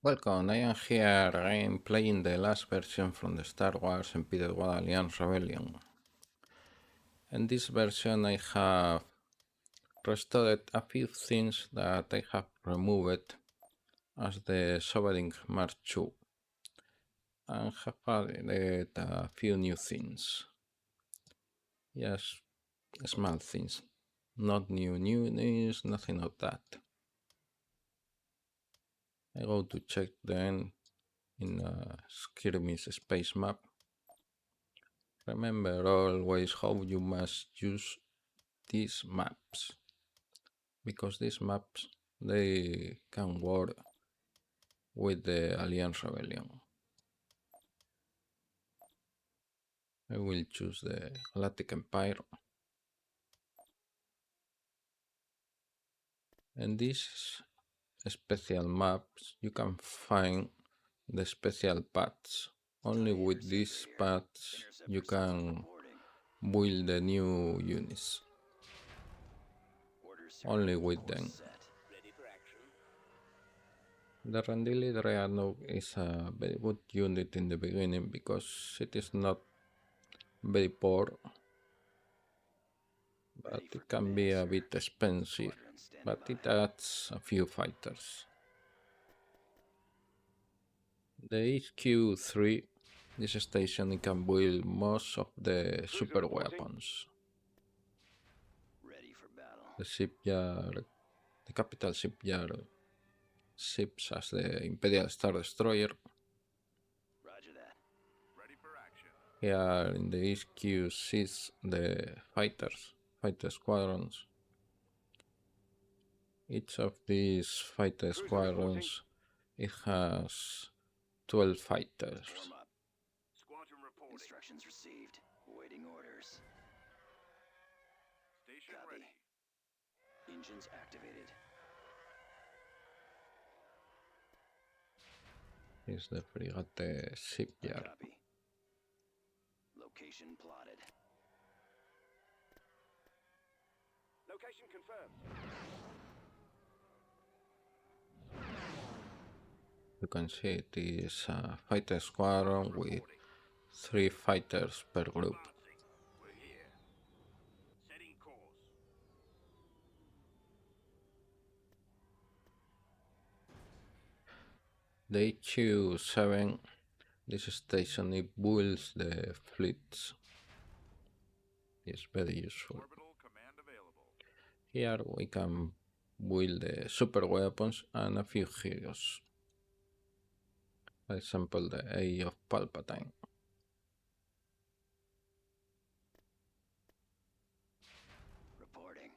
Welcome, I am here again playing the last version from the Star Wars Imperial War Alliance Rebellion. In this version I have restored a few things that I have removed as the Sovereign March 2 and have added a few new things. Yes, small things, not new news, nothing of that. I go to check then in a Skirmish space map. Remember always how you must use these maps, because these maps they can work with the Alliance Rebellion. I will choose the Galactic Empire. And these special maps you can find the special paths. Only with these paths you can build the new units. Only with them. The Rendili Dreadnought is a very good unit in the beginning because it is not very poor, but it can be a bit expensive, but it adds a few fighters. The HQ3, this station, it can build most of the super weapons. The shipyard, the capital shipyard, ships as the Imperial Star Destroyer. Here in the HQ6, the fighter squadrons. Each of these fighter squadrons, it has 12 fighters. Instructions received. Awaiting orders. Station ready. Engines activated. Is the frigate shipyard. Copy. Location plotted. Location confirmed. You can see it is a fighter squadron with 3 fighters per group. The HQ7, this station, it builds the fleets. It's very useful. Here we can build the super weapons and a few heroes. For example, the Eye of Palpatine. Reporting.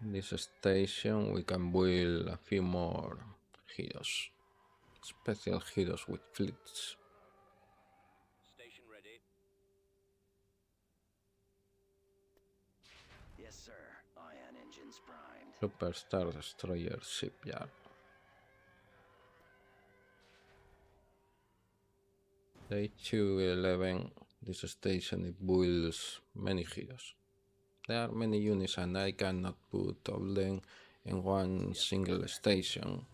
In this station we can build a few more heroes. Special heroes with fleets. Station ready. Yes, sir. Ion engines primed. Super Star Destroyer shipyard. The HQ11, this station, it builds many heroes. There are many units and I cannot put all them in one single station.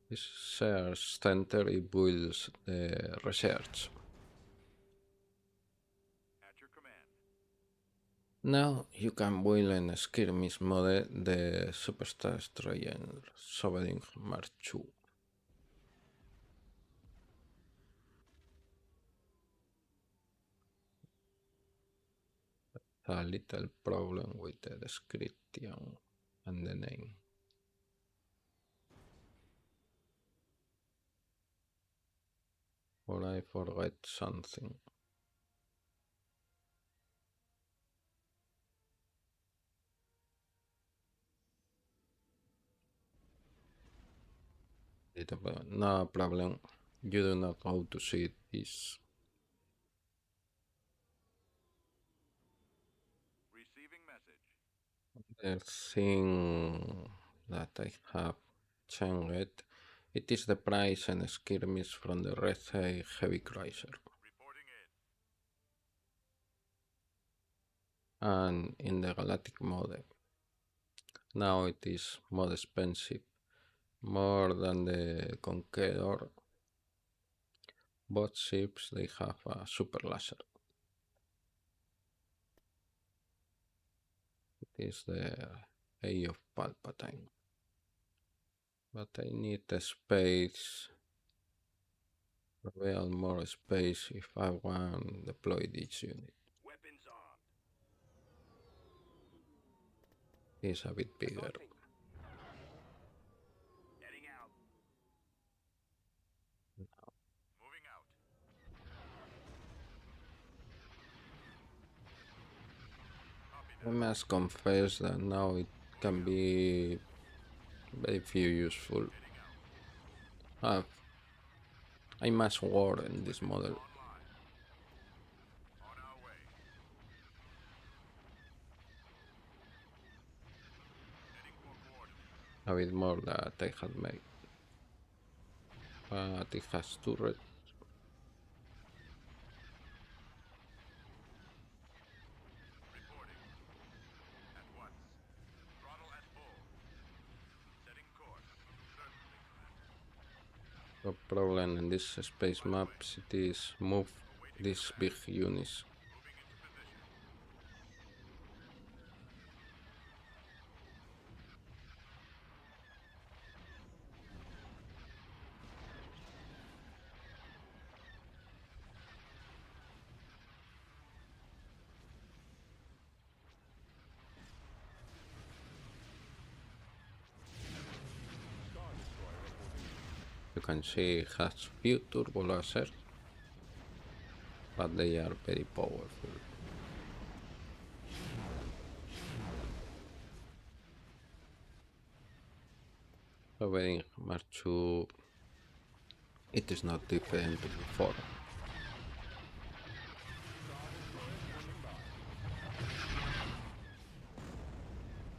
This research center, it builds the research. At your command. Now you can build in a skirmish mode the Superstar Destroyer Sovereign March 2. A little problem with the description and the name. Or I forget something. No problem. You do not know to see this. Receiving message. The thing that I have changed, it is the price and skirmish from the Red Eye Heavy Cruiser. Reporting in. And in the Galactic mode, Now it is more expensive, more than the Conqueror. Both ships they have a super laser. It is the Eye of Palpatine. But I need a space, real more space if I want to deploy this unit. Weapons armed. It's a bit bigger. Heading out. Moving out. I must confess that now it can be very few useful. I must war in this model. Online. On our way. Heading for coordinates. A bit more that I had made. But it has turret. Reporting. At once. Throttle at full. Setting course. Certainly, Commander. The problem in this space maps it is move these big units. Moving into position. You can see it has few turbo lasers, but they are very powerful. However, Mark 2 it is not different to before.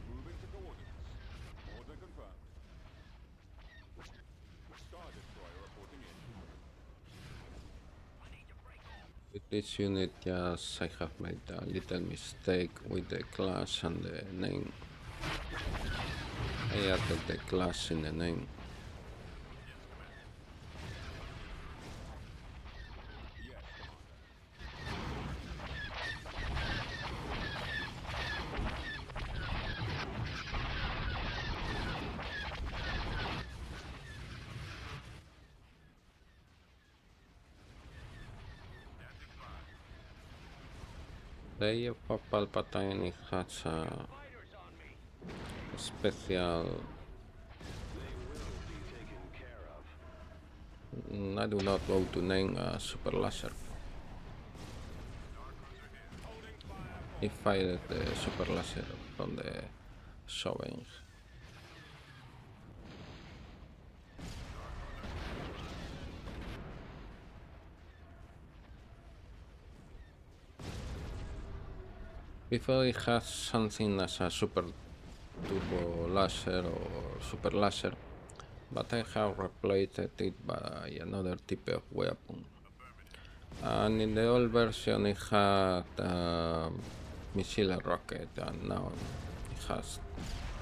Moving to coordinates. Order confirmed. Star Destroyer reporting in. With this unit, yes, I have made a little mistake with the class and the name. I added the class in the name. Yes, The Eye of Palpatine it has a special. I do not go to name a super laser. He fired the super laser from the showing. Before it had something as a super turbo laser or super laser, but I have replaced it by another type of weapon. And in the old version it had missile rocket, and now it has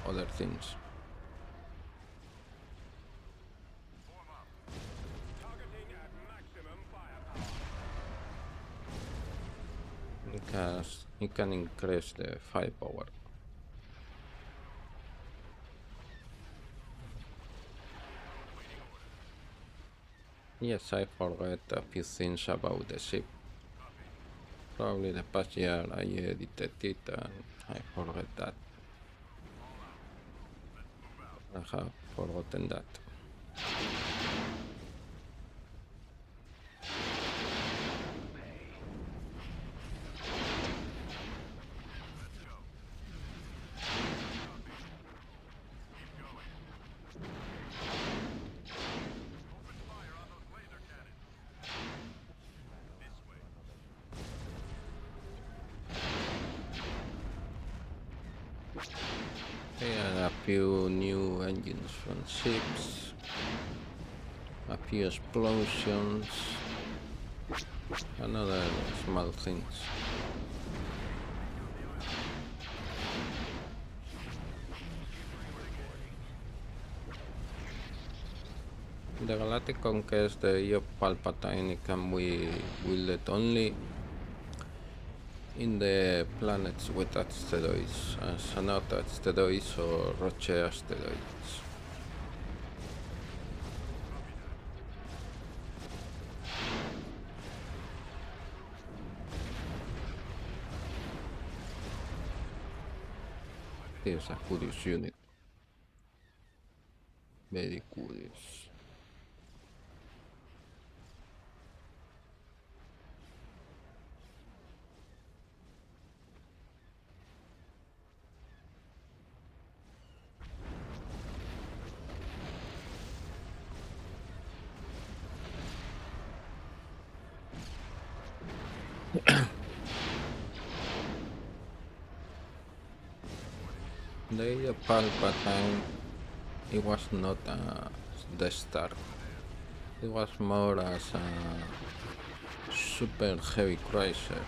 other things. Targeting at maximum firepower. Because it can increase the firepower. Yes, I forgot a few things about the ship. Probably the past year I edited it and I forgot that. I have forgotten that. A few new engines from ships, a few explosions, and other small things. The Galactic conquest, the Eye of Palpatine can be wielded only in the planets with asteroids, Sanat asteroids or Roche asteroids. Here's a curious unit. Very curious. The Eye of Palpatine, it was not a Death Star. It was more as a super heavy cruiser.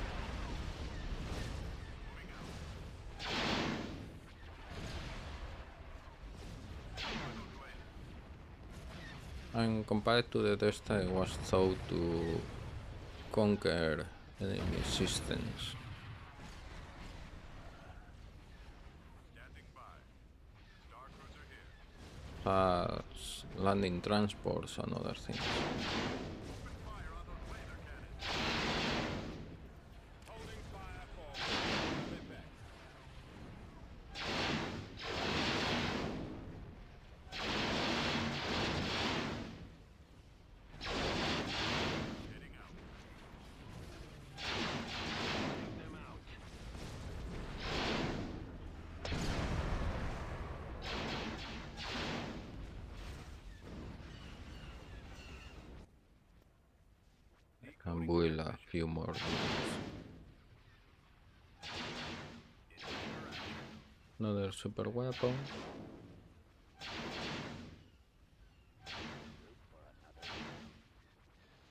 And compared to the Death Star, it was thought to conquer enemy systems. Standing by. Star Cruiser here. As landing transports and other things. Open fire on those laser cannons. Holding fire for effect. Heading out. Take them out. Can build a few more units. Another super weapon.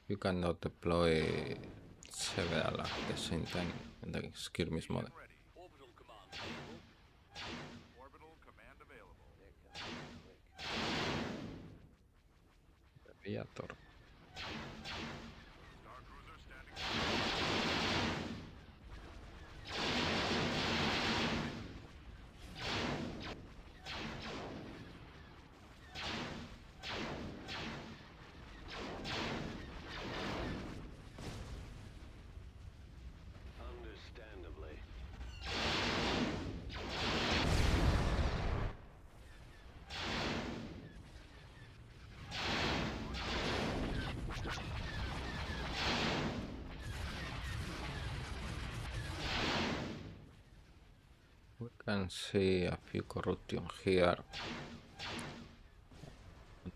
You cannot deploy several at the same time in the skirmish mode. Ready. Orbital command available. Orbital command available. Aviator. Star Cruiser standing. Understandably. We can see a few corruption here.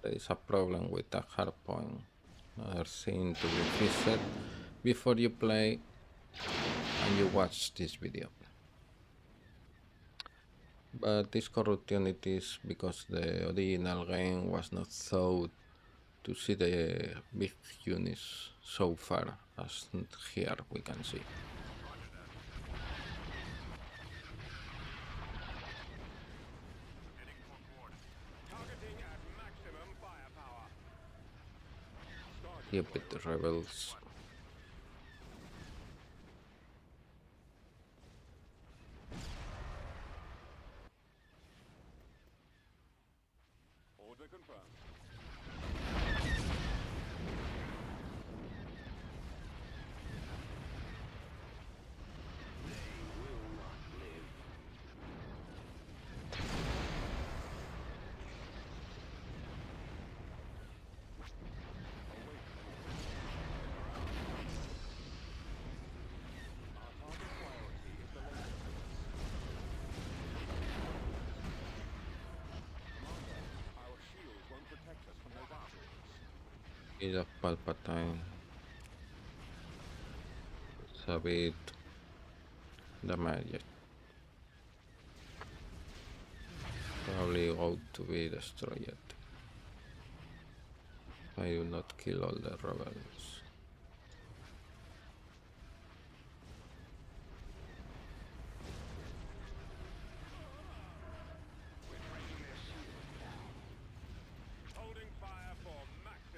There is a problem with the hardpoint. Another thing to be fixed before you play and you watch this video. But this corruption it is because the original game was not thought to see the big units so far as here we can see. Heading for coordinates. Targeting at maximum firepower. Star Stupid rebels. Order confirmed. Our shields won't protect us from those asteroids. Is of Palpatine. It's a bit damaged. Probably about to be destroyed. I do not kill all the rebels. Holding fire for maximum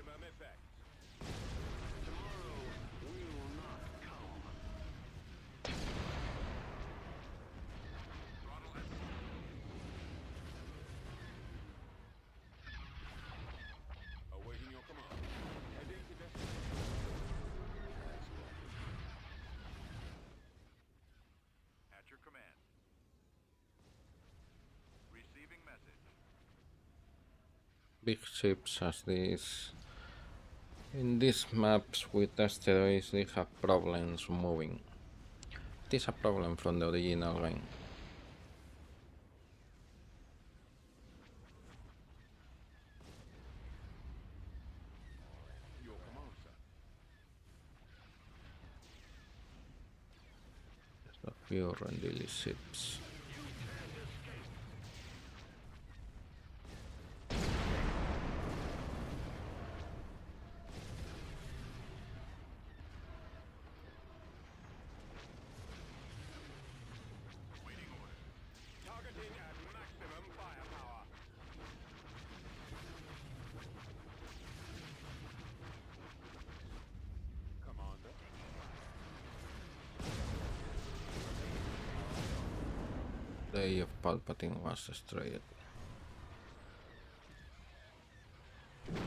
big ships as this. In these maps with asteroids they have problems moving. It is a problem from the original game. Your command, sir. There's a few Rendili ships. Targeting at maximum firepower. Commander. Day of Palpatine was destroyed. Coming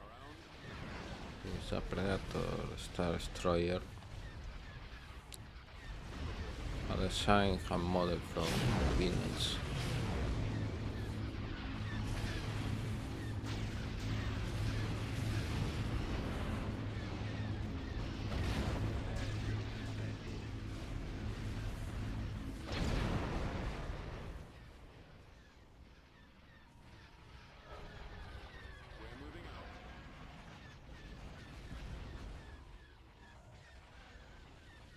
around. It's a Predator Star Destroyer. A design and model from Venus. We're moving out.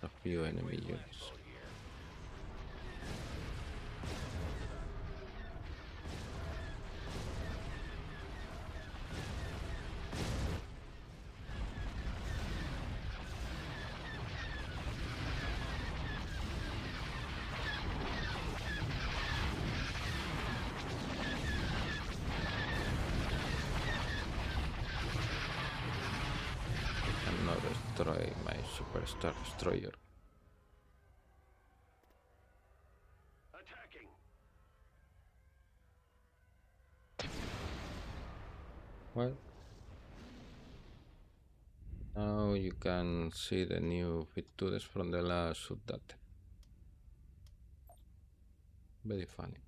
A few enemy units. Cannot destroy my Superstar Destroyer. Attacking. Well, now you can see the new features from the last update. Very funny.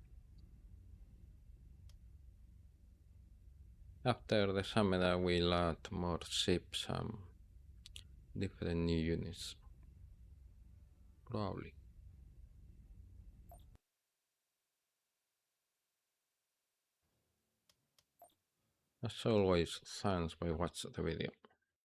After the summit I will add more ships and different new units. Probably. As always, thanks for watching the video.